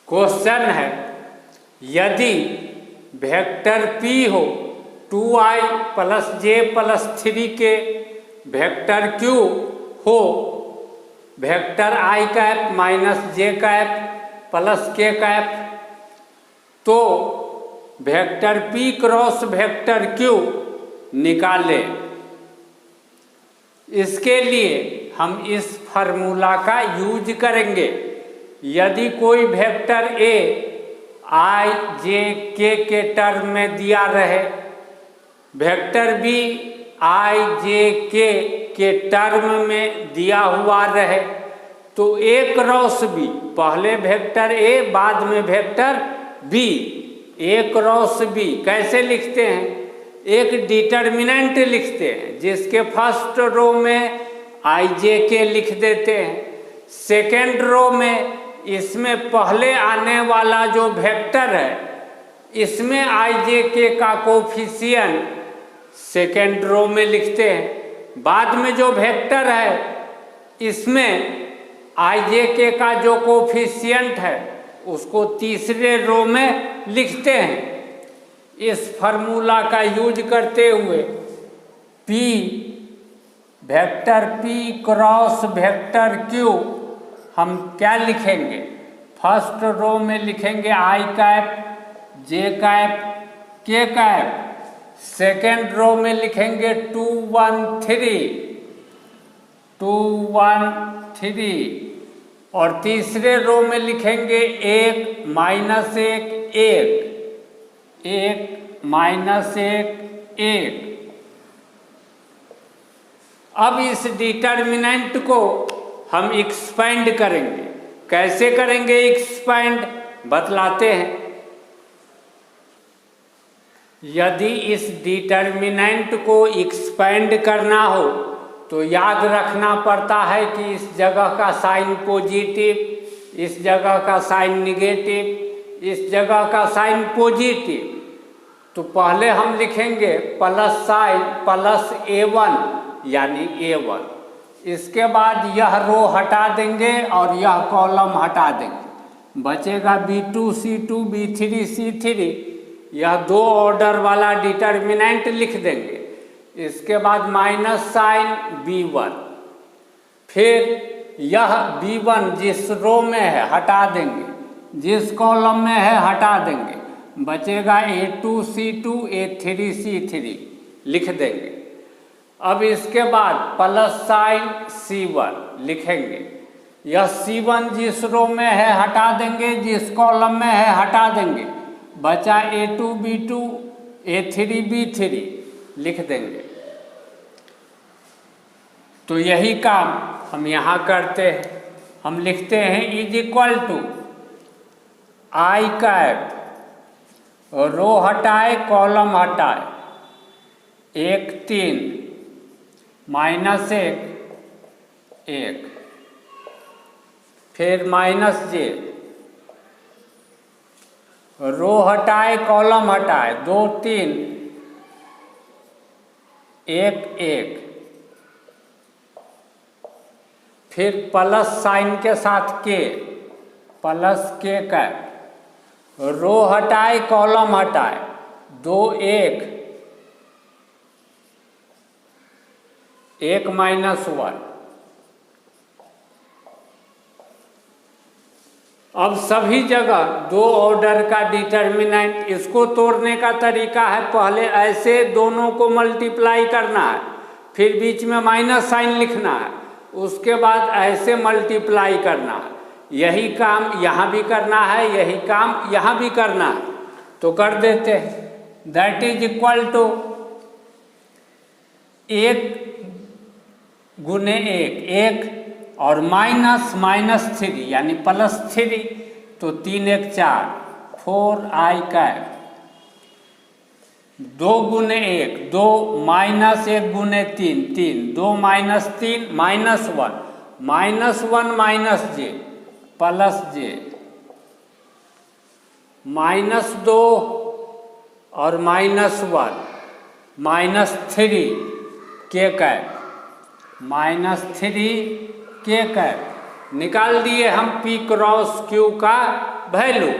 Question है, यदि vector p हो 2i प्लस j प्लस 3 के वेक्टर q हो vector i cap minus j cap plus k cap, तो vector p cross vector q निकालें। इसके लिए हम इस फार्मूला का यूज करेंगे। यदि कोई vector a i j k के टर्म में दिया रहे, vector b i j k के टर्म में दिया हुआ रहे, तो a क्रॉस b, पहले वेक्टर a बाद में vector b, a cross b कैसे लिखते हैं? एक डिटर्मिनेंट लिखते हैं जिसके फर्स्ट रो में i j k लिख देते हैं। सेकेंड रो में इसमें पहले आने वाला जो वेक्टर है इसमें i j k का कोफिशिएंट सेकेंड रो में लिखते हैं। बाद में जो वेक्टर है इसमें i j k का जो कोफिशिएंट है उसको तीसरे रो में लिखते हैं। इस फार्मूला का यूज करते हुए p vector p cross vector q हम क्या लिखेंगे? फर्स्ट रो में लिखेंगे i cap j cap k cap, second row में लिखेंगे 2 1 3 और तीसरे रो में लिखेंगे 1 माइनस 1 माइनस 1। अब इस डिटर्मिनेंट को हम एक्सपेंड करेंगे। कैसे करेंगे एक्सपेंड, बतलाते हैं। यदि इस डिटर्मिनेंट को एक्सपेंड करना हो तो याद रखना पड़ता है कि इस जगह का साइन पॉजिटिव, इस जगह का साइन निगेटिव, इस जगह का साइन पॉजिटिव। तो पहले हम लिखेंगे प्लस साइन प्लस a1 यानी a1। इसके बाद यह रो हटा देंगे और यह कॉलम हटा देंगे, बचेगा b2 c2 b3 c3। यह दो ऑर्डर वाला डिटर्मिनेंट लिख देंगे। इसके बाद माइनस साइन b1, फिर यह b1 जिस रो में है हटा देंगे, जिस कॉलम में है हटा देंगे, बचेगा a2 c2 a3 c3 लिख देंगे। अब इसके बाद प्लस साइन c1 लिखेंगे। यह c1 जिस रो में है हटा देंगे, जिस कॉलम में है हटा देंगे, बचा a2 b2 a3 b3 लिख देंगे। तो यही काम हम यहाँ करते हैं। हम लिखते हैं is equal to i cap, row हटाए कॉलम हटाए, 1 3 माइनस 1 फिर माइनस j, रो हटाए कॉलम हटाए, 2 3 1 फिर प्लस साइन के साथ k, plus k cap, row हटाए कॉलम हटाए, 2 1 माइनस 1। अब सभी जगह दो ऑर्डर का डिटर्मिनेंट, इसको तोड़ने का तरीका है पहले ऐसे दोनों को मल्टीप्लाई करना है, फिर बीच में माइनस साइन लिखना है, उसके बाद ऐसे मल्टीप्लाई करना है। यही काम यहाँ भी करना है, यही काम यहाँ भी करना है। तो कर देते हैं। दैट इज इक्वल टू 1 गुने 1 और माइनस माइनस 3 यानी प्लस 3, तो 3 1 4 4i कैप, 2 गुने 1 2 माइनस 1 गुने 3 3 2 minus 3 minus 1 minus j plus j, minus 2 और minus 1 minus 3 k cap, minus 3 k cap निकाल दिए हम P क्रॉस Q का वैल्यू।